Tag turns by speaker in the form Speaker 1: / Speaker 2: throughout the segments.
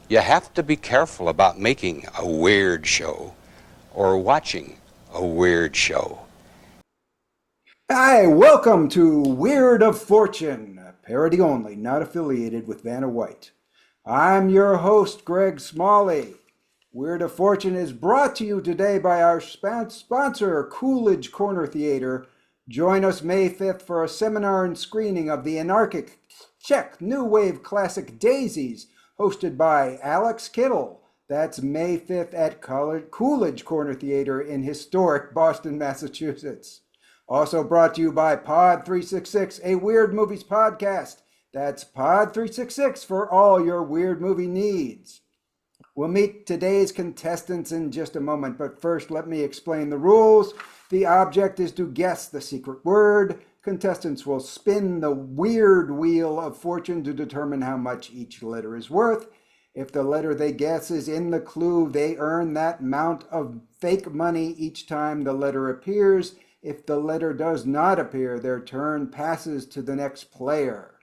Speaker 1: You have to be careful about making a weird show or watching a weird show.
Speaker 2: Hi, welcome to Weird of Fortune, a parody only, not affiliated with Vanna White. I'm your host, Greg Smalley. Weird of Fortune is brought to you today by our sponsor, Coolidge Corner Theater. Join us May 5th for a seminar and screening of the anarchic Czech New Wave classic Daisies, hosted by Alex Kittle. That's May 5th at Coolidge Corner Theater in historic Boston, Massachusetts. Also brought to you by Pod 366, a Weird Movies podcast. That's Pod 366 for all your weird movie needs. We'll meet today's contestants in just a moment, but first let me explain the rules. The object is to guess the secret word. Contestants will spin the weird wheel of fortune to determine how much each letter is worth. If the letter they guess is in the clue, they earn that amount of fake money each time the letter appears. If the letter does not appear, their turn passes to the next player.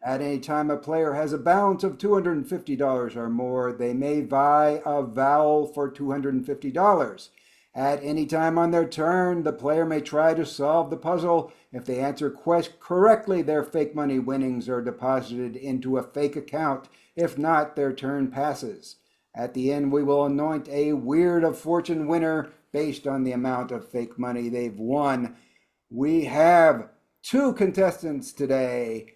Speaker 2: At any time a player has a balance of $250 or more, they may buy a vowel for $250. At any time on their turn, the player may try to solve the puzzle. If they answer correctly, their fake money winnings are deposited into a fake account. If not, their turn passes. At the end, we will anoint a Weird of Fortune winner based on the amount of fake money they've won. We have two contestants today.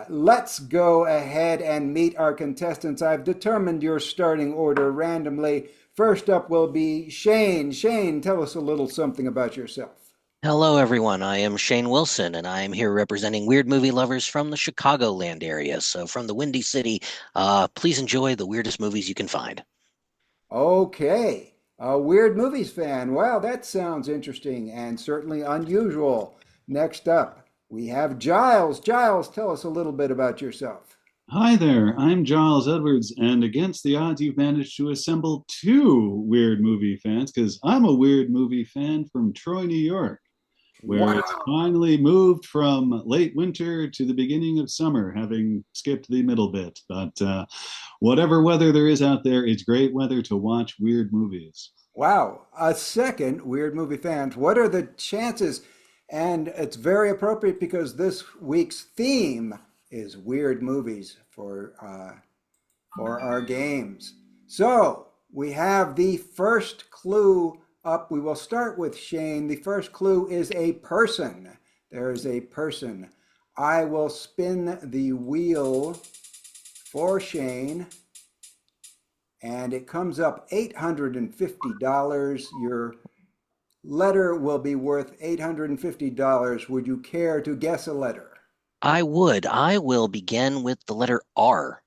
Speaker 2: Let's go ahead and meet our contestants. I've determined your starting order randomly. First up will be Shane. Shane, tell us a little something about yourself.
Speaker 3: Hello, everyone. I am Shane Wilson, and I am here representing weird movie lovers from the Chicagoland area. So from the Windy City, please enjoy the weirdest movies you can find.
Speaker 2: Okay, a weird movies fan. Wow, that sounds interesting and certainly unusual. Next up, we have Giles. Giles, tell us a little bit about yourself.
Speaker 4: Hi there, I'm Giles Edwards, and against the odds, you've managed to assemble two weird movie fans, because I'm a weird movie fan from Troy, New York, where it's finally moved from late winter to the beginning of summer, having skipped the middle bit. But whatever weather there is out there, it's great weather to watch weird movies.
Speaker 2: Wow, a second weird movie fan. What are the chances? And it's very appropriate because this week's theme is weird movies for our games. So we have the first clue up. We will start with Shane. The first clue is a person. There is a person. I will spin the wheel for Shane, and it comes up $850. Your letter will be worth $850. Would you care to guess a letter?
Speaker 3: I would. I will begin with the letter R.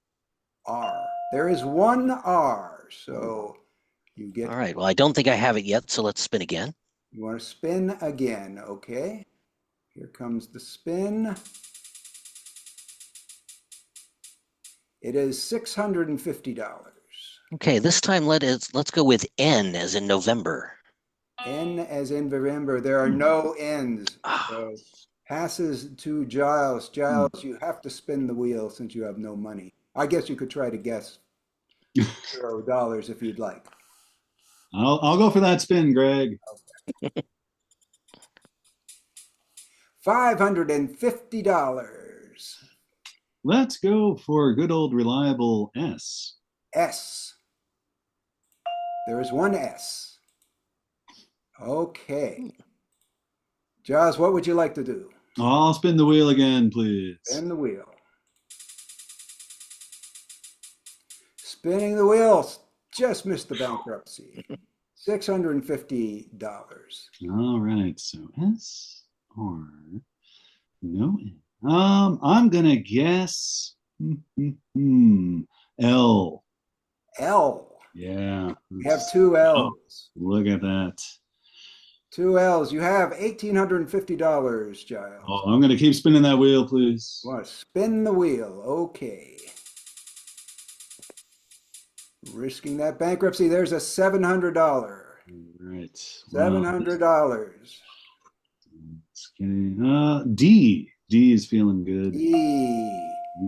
Speaker 2: R. There is one R, so you get...
Speaker 3: All right. Well, I don't think I have it yet, so let's spin again.
Speaker 2: You want to spin again, okay? Here comes the spin. It is $650.
Speaker 3: Okay, this time let's go with N as in November.
Speaker 2: N as in November. There are no N's. So passes to Giles. Giles, you have to spin the wheel since you have no money. I guess you could try to guess $0 if you'd like.
Speaker 4: I'll go for that spin, Greg.
Speaker 2: Okay. $550.
Speaker 4: Let's go for good old reliable S.
Speaker 2: S. There is one S. Okay. Giles, what would you like to do?
Speaker 4: I'll spin the wheel again, please.
Speaker 2: Spin the wheel. Spinning the wheel. Just missed the bankruptcy. $650.
Speaker 4: All right, so S, R, no N. I'm gonna guess L.
Speaker 2: L.
Speaker 4: Yeah.
Speaker 2: We have two L's.
Speaker 4: Look at that.
Speaker 2: Two L's. You have $1,850, Giles.
Speaker 4: Oh, I'm gonna keep spinning that wheel, please.
Speaker 2: You want to spin the wheel. Okay. Risking that bankruptcy. There's a $700.
Speaker 4: Right.
Speaker 2: $700.
Speaker 4: Okay. D. D is feeling good.
Speaker 2: E.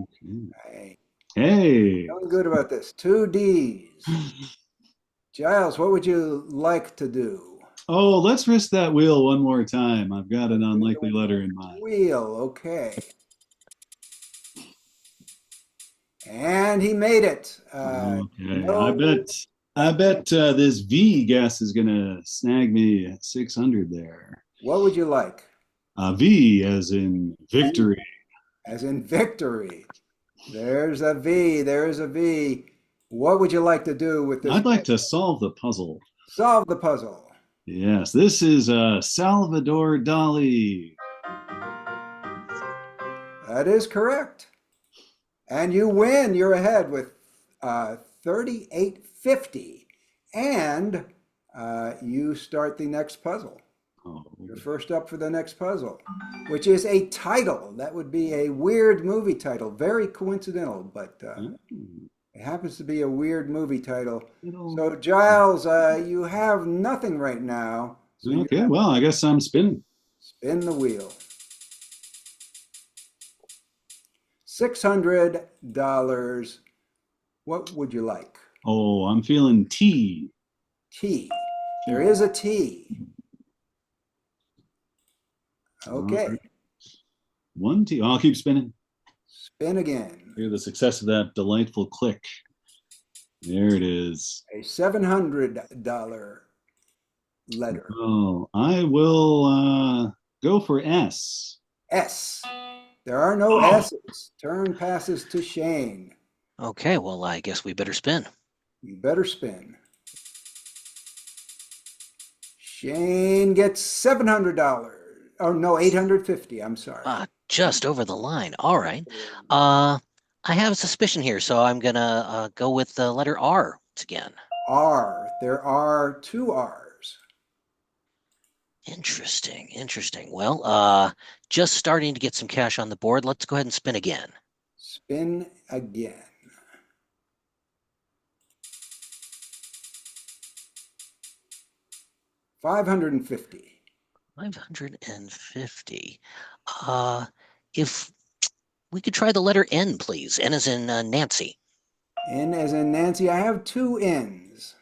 Speaker 4: Okay.
Speaker 2: Right.
Speaker 4: Hey.
Speaker 2: Feeling good about this. 2Ds. Giles, what would you like to do?
Speaker 4: Oh, let's risk that wheel one more time. I've got an
Speaker 2: Let's do
Speaker 4: unlikely
Speaker 2: the
Speaker 4: letter in mind.
Speaker 2: wheel. Okay. And he made it.
Speaker 4: Okay,
Speaker 2: No,
Speaker 4: I bet this V guess is gonna snag me at 600 there.
Speaker 2: what would you like?
Speaker 4: V as in
Speaker 2: V
Speaker 4: victory.
Speaker 2: as in victory. There's a V. There's a V. What would you like to do with this?
Speaker 4: I'd like to solve the puzzle.
Speaker 2: Solve the puzzle.
Speaker 4: Yes, this is Salvador Dali.
Speaker 2: That is correct. And you win. You're ahead with 3850. And you start the next puzzle.
Speaker 4: Oh,
Speaker 2: You're first up for the next puzzle, which is a title. That would be a weird movie title. Very coincidental, but it happens to be a weird movie title. So, Giles, you have nothing right now. So you
Speaker 4: okay,
Speaker 2: have
Speaker 4: well, I guess I'm spinning.
Speaker 2: spin the wheel. $600. What would you like?
Speaker 4: Oh, I'm feeling T.
Speaker 2: T. There is a T. Okay.
Speaker 4: One T. I'll keep spinning.
Speaker 2: Spin again.
Speaker 4: Hear the success of that delightful click. There it is.
Speaker 2: A $700 letter.
Speaker 4: Oh, I will go for S.
Speaker 2: S. There are no S's. Turn passes to Shane.
Speaker 3: Okay, well, I guess we better spin.
Speaker 2: You better spin. Shane gets $700. Oh, no, 850. I'm sorry.
Speaker 3: Just over the line. All right. I have a suspicion here, so I'm gonna go with the letter R once again.
Speaker 2: R. There are two R's.
Speaker 3: Interesting, interesting. Well, just starting to get some cash on the board. Let's go ahead and spin again.
Speaker 2: Spin again. $550.
Speaker 3: 550. If we could try the letter N, please. N as in Nancy.
Speaker 2: N as in Nancy. I have two N's.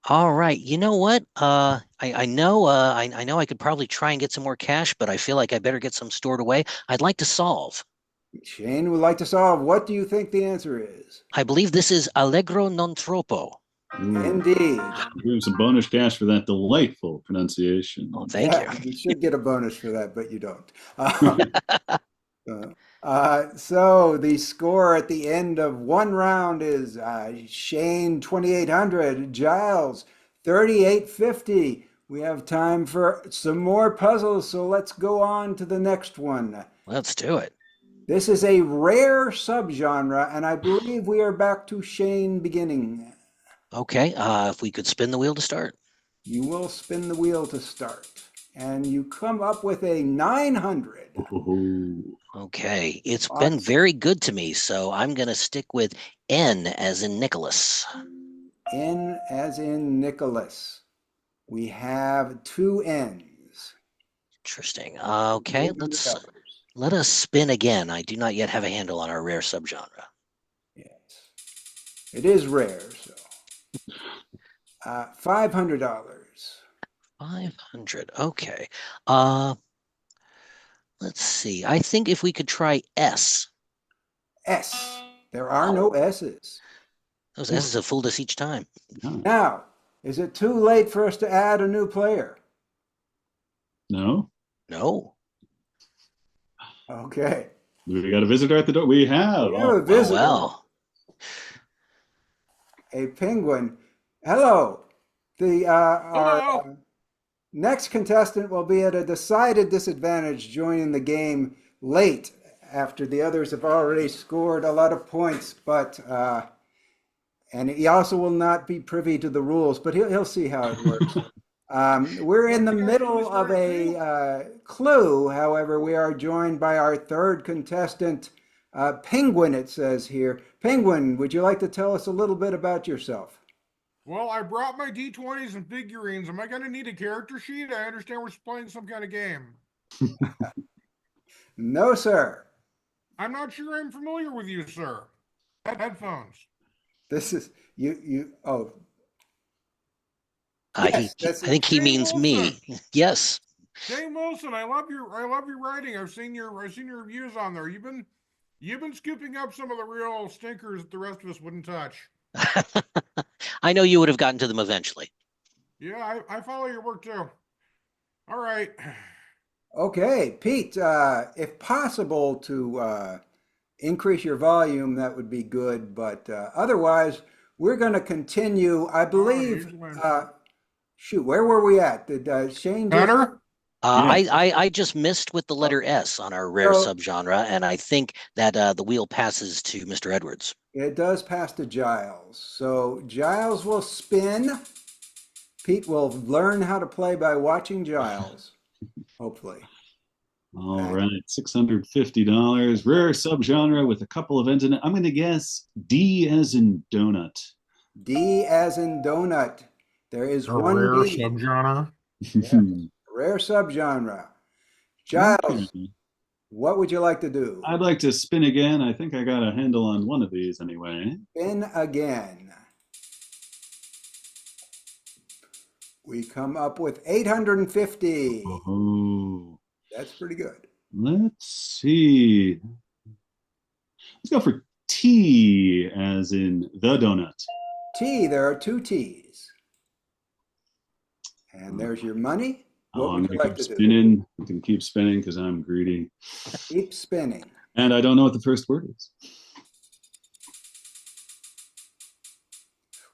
Speaker 3: All right. You know what? I know I know I could probably try and get some more cash, but I feel like I better get some stored away. I'd like to solve.
Speaker 2: Shane would like to solve. What do you think the answer is?
Speaker 3: I believe this is Allegro non troppo.
Speaker 2: Indeed.
Speaker 4: Give him some bonus cash for that delightful pronunciation.
Speaker 3: Oh, thank you.
Speaker 2: You should get a bonus for that, but you don't. So the score at the end of one round is Shane 2,800, Giles 3,850. We have time for some more puzzles, so let's go on to the next one.
Speaker 3: Let's do it.
Speaker 2: This is a rare subgenre, and I believe we are back to Shane beginning.
Speaker 3: Okay, if we could spin the wheel to start.
Speaker 2: You will spin the wheel to start, and you come up with a 900.
Speaker 3: Okay, it's been very good to me, so I'm going to stick with N as in Nicholas.
Speaker 2: N as in Nicholas. We have two N's.
Speaker 3: Interesting. Okay, let us spin again. I do not yet have a handle on our rare subgenre.
Speaker 2: Yes. It is rare, so. $500.
Speaker 3: 500. Okay. Let's see. I think if we could try S.
Speaker 2: S. There are no S's.
Speaker 3: Those S's have fooled us each time.
Speaker 2: Now, is it too late for us to add a new player?
Speaker 4: No.
Speaker 3: No.
Speaker 2: Okay.
Speaker 4: We got a visitor at the door. We have.
Speaker 2: We have a visitor.
Speaker 3: Well.
Speaker 2: A penguin. Hello. Our next contestant will be at a decided disadvantage joining the game late after the others have already scored a lot of points, but and he also will not be privy to the rules, but he'll see how it works. We're in the middle of a clue. However, we are joined by our third contestant, Penguin, it says here. Penguin, would you like to tell us a little bit about yourself?
Speaker 5: Well, I brought my D20s and figurines. Am I going to need a character sheet? I understand we're playing some kind of game.
Speaker 2: No, sir.
Speaker 5: I'm not sure I'm familiar with you, sir. Headphones.
Speaker 2: This is you. Oh,
Speaker 3: He,
Speaker 2: yes,
Speaker 3: he,
Speaker 2: this
Speaker 3: I
Speaker 2: is
Speaker 3: think he
Speaker 5: Shane
Speaker 3: means me.
Speaker 5: Wilson.
Speaker 3: Yes.
Speaker 5: Shane Wilson, I love your writing. I've seen your reviews on there. You've been scooping up some of the real stinkers that the rest of us wouldn't touch.
Speaker 3: I know you would have gotten to them eventually.
Speaker 5: Yeah, I follow your work too. All right.
Speaker 2: okay, Pete. If possible to increase your volume, that would be good. But otherwise, we're going to continue. I
Speaker 5: Oh,
Speaker 2: believe.
Speaker 5: usually.
Speaker 2: Shoot, where were we at? Did Shane just?
Speaker 5: Better?
Speaker 4: Yeah.
Speaker 3: I just missed with the letter S on our rare
Speaker 2: So
Speaker 3: subgenre, and I think that the wheel passes to Mr. Edwards.
Speaker 2: it does pass to Giles. So Giles will spin. Pete will learn how to play by watching Giles, hopefully.
Speaker 4: All right, $650. Rare subgenre with a couple of ends in it. I'm going to guess D as in donut.
Speaker 2: D as in donut. There is
Speaker 5: A
Speaker 2: one
Speaker 5: rare
Speaker 2: D.
Speaker 5: subgenre.
Speaker 2: Rare subgenre. Giles,
Speaker 4: Okay.
Speaker 2: what would you like to do?
Speaker 4: I'd like to spin again. I think I got a handle on one of these anyway.
Speaker 2: Spin again. We come up with 850.
Speaker 4: Oh,
Speaker 2: That's pretty good.
Speaker 4: let's see. Let's go for T as in the donut.
Speaker 2: T, there are two T's. And there's your money. What
Speaker 4: Oh,
Speaker 2: would
Speaker 4: I'm
Speaker 2: you
Speaker 4: going to
Speaker 2: like
Speaker 4: keep
Speaker 2: to do?
Speaker 4: spinning. I can keep spinning because I'm greedy.
Speaker 2: Keep spinning.
Speaker 4: And I don't know what the first word is.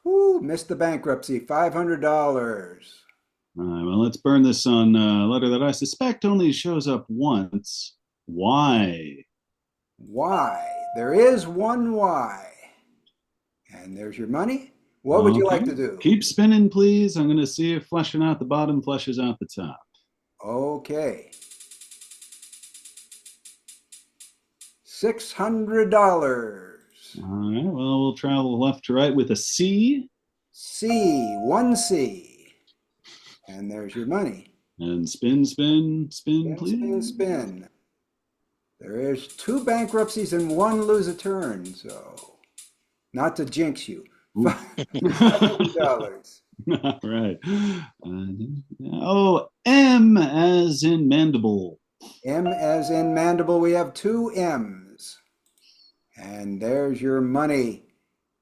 Speaker 2: Woo, missed the bankruptcy. $500.
Speaker 4: All right, well, let's burn this on a letter that I suspect only shows up once. Y.
Speaker 2: Y. There is one Y. And there's your money. What would you like to do?
Speaker 4: Keep spinning, please. I'm going to see if fleshing out the bottom fleshes out the top.
Speaker 2: Okay. $600.
Speaker 4: All right, well, we'll travel left to right with a C.
Speaker 2: C, one C. And there's your money.
Speaker 4: And spin, spin, spin,
Speaker 2: Spin,
Speaker 4: please.
Speaker 2: spin, spin. There is two bankruptcies and one lose a turn, so not to jinx you. $500.
Speaker 4: All right. Oh, M as in mandible.
Speaker 2: M as in mandible. We have two M's. And there's your money.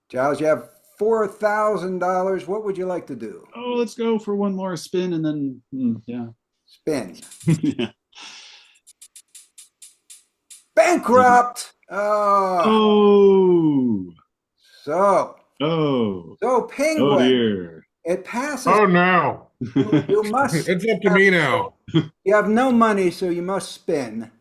Speaker 2: Giles, you have $4,000. What would you like to do?
Speaker 4: Oh, let's go for one more spin and then, yeah.
Speaker 2: Spin.
Speaker 4: Yeah.
Speaker 2: Bankrupt. Oh.
Speaker 4: Oh,
Speaker 2: So Penguin.
Speaker 4: oh dear.
Speaker 2: It passes.
Speaker 5: Oh no.
Speaker 2: You must.
Speaker 5: It's up to me now.
Speaker 2: You have no money, so you must spin.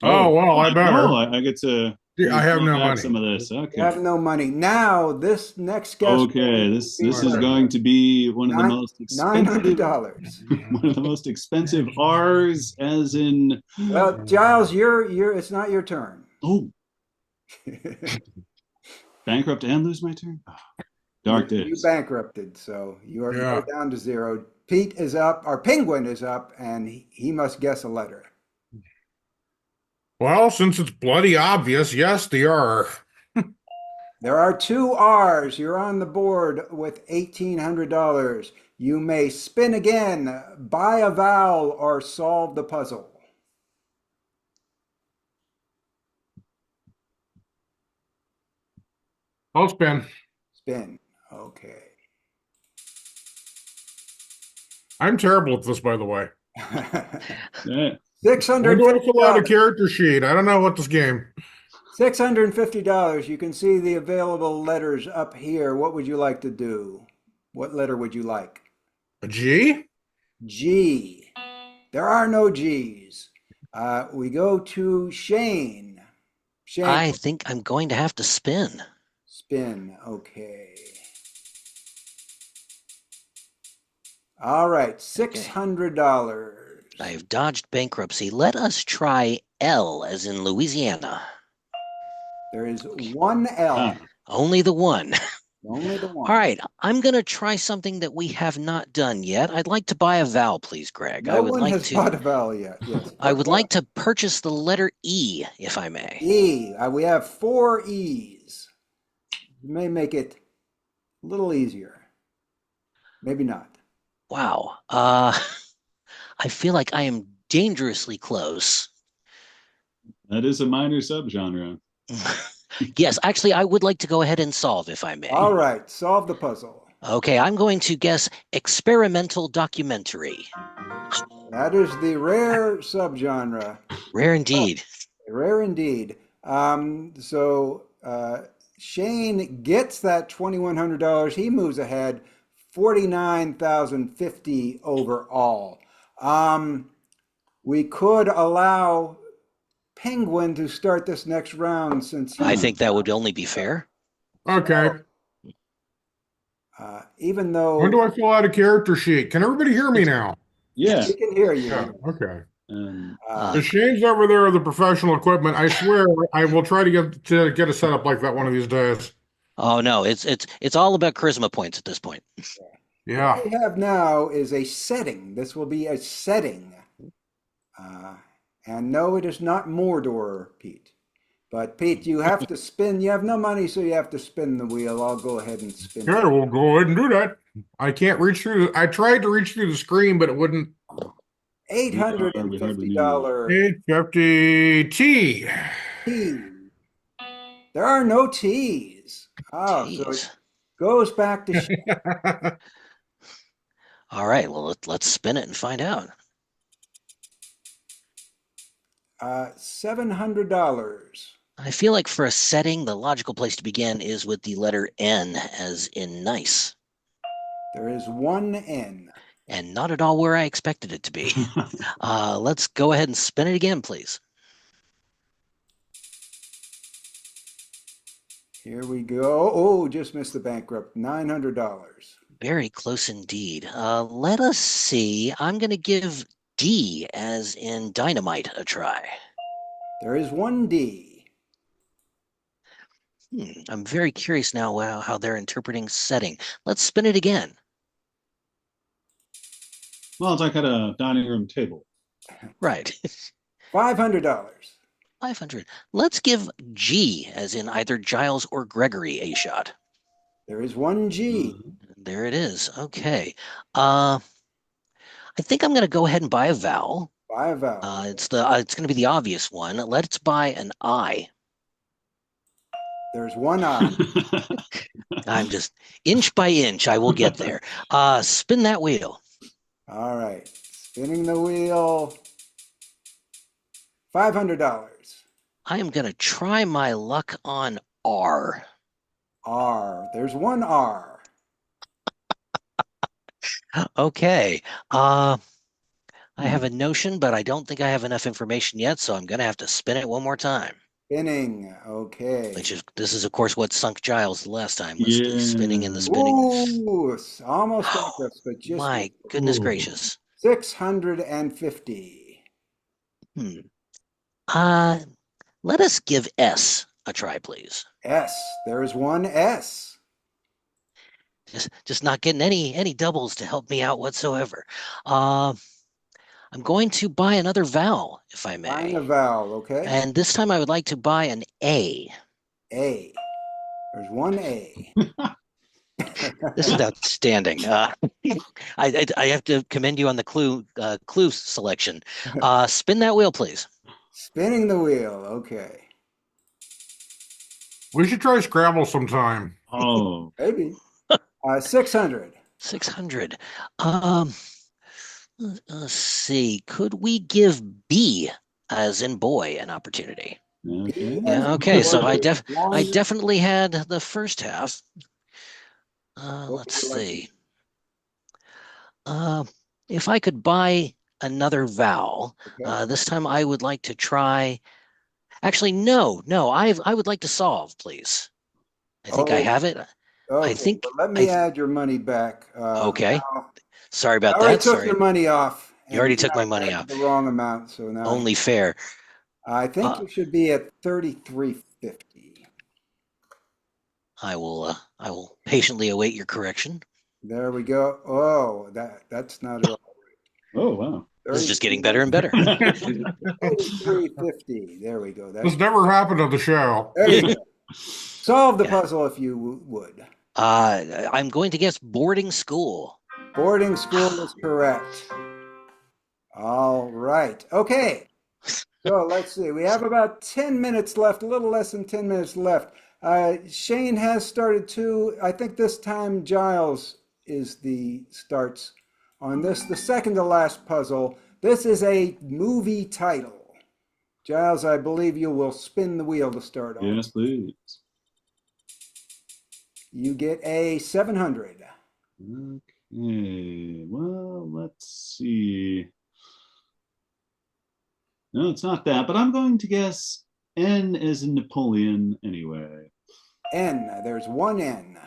Speaker 5: Oh well, I better.
Speaker 4: Oh, I get to.
Speaker 5: I have no
Speaker 4: back
Speaker 5: money.
Speaker 4: some of this.
Speaker 2: You
Speaker 4: Okay.
Speaker 2: have no money. Now, this next guest.
Speaker 4: Okay, this is going to be one of the most expensive.
Speaker 2: $900.
Speaker 4: One of the most expensive R's, as in.
Speaker 2: Well, Giles, it's not your turn.
Speaker 4: Oh, bankrupt and lose my turn. Oh, dark days.
Speaker 2: You bankrupted, so you're down to zero. Pete is up, or Penguin is up, and he must guess a letter.
Speaker 5: Well, since it's bloody obvious, yes, the R.
Speaker 2: There are two R's. You're on the board with $1,800. You may spin again, buy a vowel, or solve the puzzle.
Speaker 5: I'll spin.
Speaker 2: Spin. Okay.
Speaker 5: I'm terrible at this, by the way.
Speaker 4: Yeah.
Speaker 5: I do have to fill out a
Speaker 2: $650.
Speaker 5: character sheet. I don't know what this game.
Speaker 2: $650. You can see the available letters up here. What would you like to do? What letter would you like?
Speaker 5: A G?
Speaker 2: G. There are no G's. We go to Shane. Shane.
Speaker 3: I think I'm going to have to spin.
Speaker 2: Spin. Okay. All right. $600.
Speaker 3: I've dodged bankruptcy. Let us try L as in Louisiana.
Speaker 2: There is one L.
Speaker 4: Ah.
Speaker 3: Only the one.
Speaker 2: Only the one.
Speaker 3: All right, I'm going to try something that we have not done yet. I'd like to buy a vowel, please, Greg.
Speaker 2: No one has bought a vowel yet. Yes.
Speaker 3: I would like to purchase the letter E, if I may.
Speaker 2: E. We have 4 E's. You may make it a little easier. Maybe not.
Speaker 3: Wow. I feel like I am dangerously close.
Speaker 4: That is a minor subgenre.
Speaker 3: Yes, actually, I would like to go ahead and solve, if I may.
Speaker 2: All right, solve the puzzle.
Speaker 3: Okay, I'm going to guess experimental documentary.
Speaker 2: That is the rare subgenre.
Speaker 3: Rare indeed.
Speaker 2: Rare indeed. Shane gets that $2,100. He moves ahead, 49,050 overall. We could allow Penguin to start this next round since
Speaker 3: I think that would only be fair.
Speaker 5: Okay.
Speaker 2: even though
Speaker 5: When do I fill out a character sheet? Can everybody hear me now?
Speaker 4: Yeah.
Speaker 2: we can hear you.
Speaker 5: Yeah. Okay.
Speaker 4: Um,
Speaker 5: The Shane's over there with the professional equipment. I swear I will try to get a setup like that one of these days.
Speaker 3: Oh no, it's all about charisma points at this point.
Speaker 5: Yeah.
Speaker 2: What we have now is a setting. This will be a setting. And no, it is not Mordor, Pete. But Pete, you have to spin. You have no money, so you have to spin the wheel. I'll go ahead and spin.
Speaker 5: Okay, we'll go ahead and do that. I can't reach through. I tried to reach through the screen, but it wouldn't.
Speaker 2: $850
Speaker 5: 850 T.
Speaker 2: T. There are no T's. Oh, so
Speaker 3: Jeez.
Speaker 2: it goes back to
Speaker 3: All right, well let's spin it and find out.
Speaker 2: $700.
Speaker 3: I feel like for a setting, the logical place to begin is with the letter N, as in nice,
Speaker 2: There is one N.
Speaker 3: and not at all where I expected it to be. Let's go ahead and spin it again, please.
Speaker 2: Here we go. Oh, just missed the bankrupt. $900.
Speaker 3: Very close indeed. Let us see. I'm going to give D, as in dynamite, a try.
Speaker 2: There is one D.
Speaker 3: I'm very curious now how they're interpreting setting. Let's spin it again.
Speaker 4: well, it's like at a dining room table.
Speaker 3: Right.
Speaker 2: $500.
Speaker 3: 500. Let's give G, as in either Giles or Gregory, a shot.
Speaker 2: There is one G.
Speaker 3: There it is. Okay. I think I'm going to go ahead and buy a vowel.
Speaker 2: Buy a vowel.
Speaker 3: It's going to be the obvious one. Let's buy an I.
Speaker 2: There's one I.
Speaker 3: I'm just inch by inch. I will get there. Spin that wheel.
Speaker 2: All right. Spinning the wheel. $500.
Speaker 3: I am going to try my luck on R.
Speaker 2: R. There's one R.
Speaker 3: Okay. I have a notion, but I don't think I have enough information yet, so I'm going to have to spin it one more time.
Speaker 2: Spinning. Okay.
Speaker 3: This is, of course, what sunk Giles the last time, was the spinning and the spinning.
Speaker 2: Ooh, it's almost bankrupt, but just
Speaker 3: My goodness
Speaker 4: Ooh.
Speaker 3: gracious.
Speaker 2: 650.
Speaker 3: Let us give S a try, please.
Speaker 2: S. There is one S.
Speaker 3: Just not getting any doubles to help me out whatsoever. I'm going to buy another vowel, if I may.
Speaker 2: Buying a vowel, okay?
Speaker 3: And this time I would like to buy an A.
Speaker 2: A. There's one A.
Speaker 3: This is outstanding. I have to commend you on the clue selection. Spin that wheel, please.
Speaker 2: Spinning the wheel, okay.
Speaker 5: We should try Scrabble sometime.
Speaker 4: Oh,
Speaker 2: Maybe. 600.
Speaker 3: 600. Let's see. Could we give B, as in boy, an opportunity?
Speaker 4: okay.
Speaker 3: Yeah, okay, so I definitely had the first half. Let's see. If I could buy another vowel,
Speaker 2: Okay.
Speaker 3: this time I would like to try. Actually, no. I would like to solve, please. I think I have it.
Speaker 2: Okay,
Speaker 3: think
Speaker 2: well, let me add your money back.
Speaker 3: Okay.
Speaker 2: Now,
Speaker 3: Sorry
Speaker 2: I
Speaker 3: about
Speaker 2: already
Speaker 3: that.
Speaker 2: took
Speaker 3: Sorry.
Speaker 2: your money off.
Speaker 3: You already
Speaker 2: and
Speaker 3: took my
Speaker 2: I
Speaker 3: money
Speaker 2: added
Speaker 3: off.
Speaker 2: The wrong amount, so now
Speaker 3: Only fair.
Speaker 2: I think you should be at 33.50.
Speaker 3: I will patiently await your correction.
Speaker 2: There we go. Oh, that's not at all.
Speaker 4: Oh, wow.
Speaker 3: This is just getting better and better.
Speaker 2: 33.50. There we go.
Speaker 5: This never happened on the show.
Speaker 2: There you go. Solve the
Speaker 3: Yeah.
Speaker 2: puzzle if you would.
Speaker 3: I'm going to guess boarding school.
Speaker 2: Boarding school is correct. All right. Okay. So let's see. We have about 10 minutes left, a little less than 10 minutes left. Shane has started too. I think this time Giles starts on this, the second to last puzzle. This is a movie title. Giles, I believe you will spin the wheel to start on.
Speaker 4: Yes, please.
Speaker 2: You get a 700.
Speaker 4: Okay, well, let's see. No, it's not that, but I'm going to guess N as in Napoleon anyway.
Speaker 2: N. There's one N.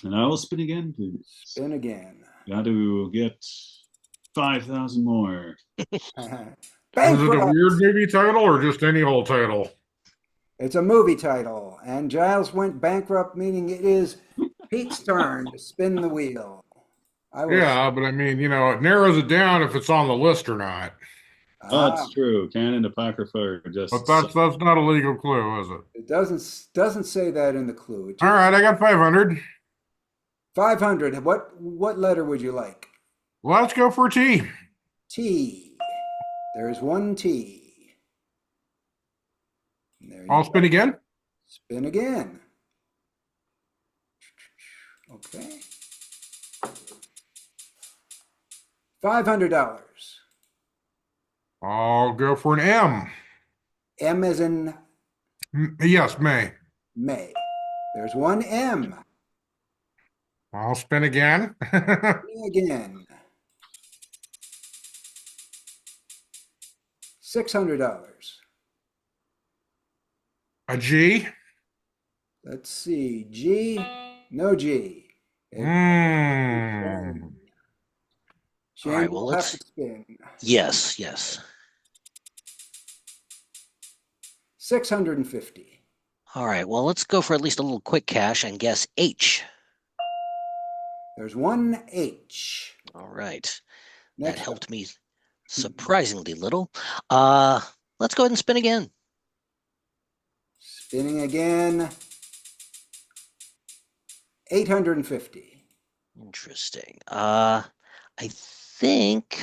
Speaker 4: And I will spin again, please.
Speaker 2: Spin again.
Speaker 4: Got to get 5,000 more.
Speaker 5: Is it a
Speaker 2: Bankrupt.
Speaker 5: weird movie title or just any old title?
Speaker 2: It's a movie title, and Giles went bankrupt, meaning it is Pete's turn to spin the wheel.
Speaker 5: Yeah, but I mean, it narrows it down if it's on the list or not.
Speaker 4: Oh, that's true. Canon Apocrypha are just.
Speaker 5: But that's not a legal clue, is it?
Speaker 2: It doesn't say that in the clue.
Speaker 5: All right, I got 500.
Speaker 2: 500. What letter would you like?
Speaker 5: Let's go for T.
Speaker 2: T. There's one T. There you
Speaker 5: I'll
Speaker 2: go.
Speaker 5: spin again.
Speaker 2: Spin again. Okay. $500.
Speaker 5: I'll go for an M.
Speaker 2: M as in
Speaker 5: Yes, May.
Speaker 2: May. There's one M.
Speaker 5: I'll spin again.
Speaker 2: Again. $600.
Speaker 5: A G.
Speaker 2: Let's see. G. No G.
Speaker 5: Hmm.
Speaker 2: Shane
Speaker 3: All right, well,
Speaker 2: will have
Speaker 3: let's.
Speaker 2: to spin.
Speaker 3: Yes.
Speaker 2: 650.
Speaker 3: All right, well, let's go for at least a little quick cash and guess H.
Speaker 2: There's one H.
Speaker 3: All right. That
Speaker 2: Next
Speaker 3: helped me surprisingly little. Let's go ahead and spin again.
Speaker 2: Spinning again. 850.
Speaker 3: Interesting. I think.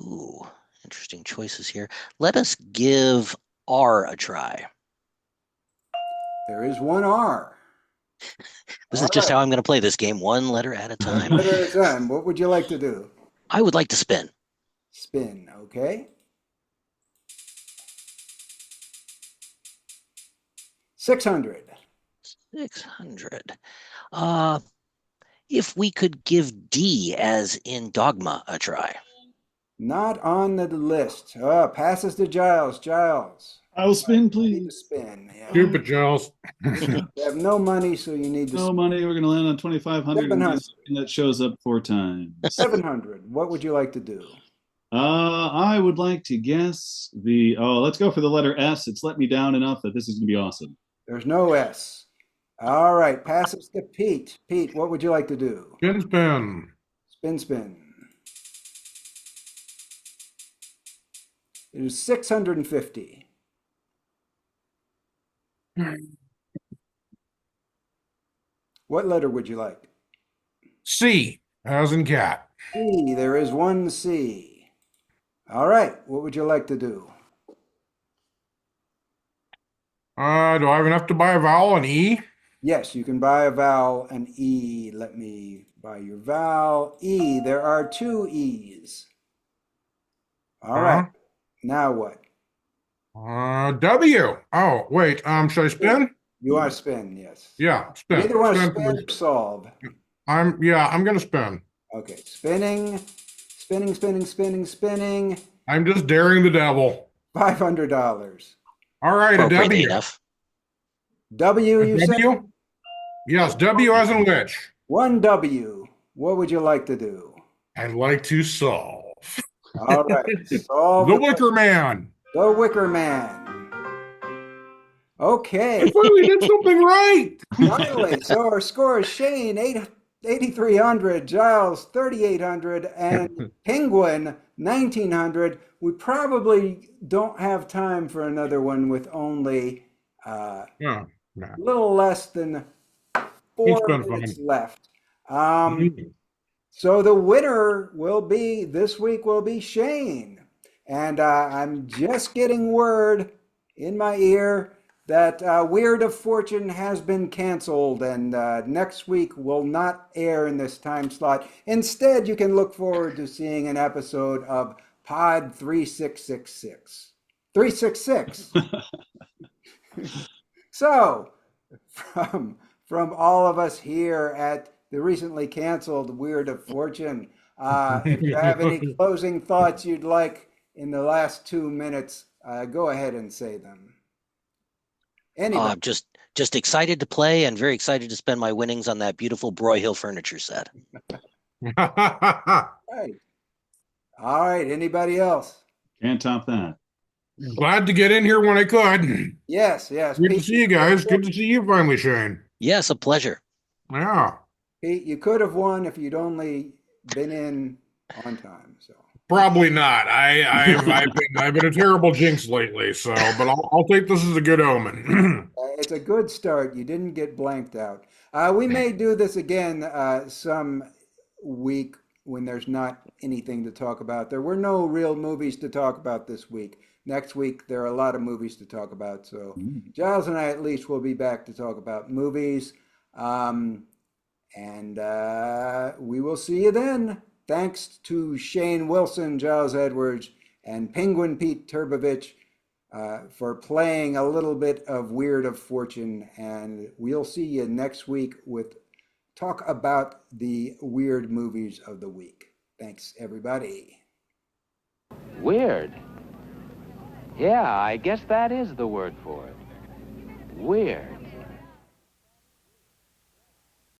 Speaker 3: Ooh, interesting choices here. Let us give R a try.
Speaker 2: There is one R.
Speaker 3: This
Speaker 2: All
Speaker 3: is just
Speaker 2: right.
Speaker 3: how I'm going to play this game, one letter at a time.
Speaker 2: One letter at a time. What would you like to do?
Speaker 3: I would like to spin.
Speaker 2: Spin, okay. 600.
Speaker 3: 600. If we could give D as in dogma a try.
Speaker 2: Not on the list. Passes to Giles. Giles.
Speaker 4: I will spin,
Speaker 2: You need to
Speaker 4: please.
Speaker 2: spin. Yeah.
Speaker 5: Stupid Giles.
Speaker 2: You have no money, so you need to
Speaker 4: No money. We're going to land on 2,500.
Speaker 2: 700.
Speaker 4: And that shows up 4 times.
Speaker 2: 700. What would you like to do?
Speaker 4: I would like to guess let's go for the letter S. It's let me down enough that this is going to be awesome.
Speaker 2: There's no S. All right. Passes to Pete. Pete, what would you like to do?
Speaker 5: Spin.
Speaker 2: Spin. It is 650. What letter would you like?
Speaker 5: C, as in cat.
Speaker 2: C. There is one C. All right. What would you like to do?
Speaker 5: Do I have enough to buy a vowel, an E?
Speaker 2: Yes, you can buy a vowel, an E. Let me buy your vowel. E. There are 2 E's. All right. Now what?
Speaker 5: W. Oh, wait. Should I spin?
Speaker 2: You want to spin? Yes.
Speaker 5: Yeah, spin.
Speaker 2: You either want to
Speaker 5: Spin,
Speaker 2: spin
Speaker 5: please.
Speaker 2: or solve.
Speaker 5: I'm gonna spin.
Speaker 2: Okay. Spinning.
Speaker 5: I'm just daring the devil.
Speaker 2: $500.
Speaker 5: All right, a
Speaker 3: Appropriate
Speaker 5: W.
Speaker 3: enough.
Speaker 2: W, you
Speaker 5: A
Speaker 2: said?
Speaker 5: W? Yes, W as in which.
Speaker 2: One W. What would you like to do?
Speaker 5: I'd like to solve.
Speaker 2: All right. Solve
Speaker 5: The Wicker Man.
Speaker 2: The Wicker Man. Okay.
Speaker 5: I finally did something right.
Speaker 2: Finally, so our score is Shane 8,300, Giles 3,800, and Penguin 1,900. We probably don't have time for another one with only
Speaker 5: No, no.
Speaker 2: a little less than
Speaker 5: It's
Speaker 2: 4
Speaker 5: been
Speaker 2: minutes
Speaker 5: fun.
Speaker 2: left.
Speaker 5: Mhm.
Speaker 2: So the winner will be this week will be Shane, and I'm just getting word in my ear that Weird of Fortune has been canceled, and next week will not air in this time slot. Instead, you can look forward to seeing an episode of Pod 3666. 366. So, from from all of us here at the recently canceled Weird of Fortune, if you have any closing thoughts you'd like in the last 2 minutes, go ahead and say them. Anybody?
Speaker 3: Just excited to play and very excited to spend my winnings on that beautiful Broyhill furniture set.
Speaker 2: Right. All right. Anybody else?
Speaker 4: Can't top that.
Speaker 5: Glad to get in here when I could.
Speaker 2: Yes, yes.
Speaker 5: Good to
Speaker 2: Pete,
Speaker 5: see you guys. Good to see you finally, Shane.
Speaker 3: Yes, a pleasure.
Speaker 5: Yeah.
Speaker 2: Pete, you could have won if you'd only been in on time. So
Speaker 5: Probably not. I've been a terrible jinx lately, so but I'll take this as a good omen.
Speaker 2: it's a good start. You didn't get blanked out. We may do this again some week when there's not anything to talk about. There were no real movies to talk about this week. Next week, there are a lot of movies to talk about. So Giles and I at least will be back to talk about movies. And we will see you then. Thanks to Shane Wilson, Giles Edwards, and Penguin Pete Turbovich for playing a little bit of Weird of Fortune. And we'll see you next week with talk about the weird movies of the week. Thanks, everybody.
Speaker 6: Weird. Yeah, I guess that is the word for it. Weird.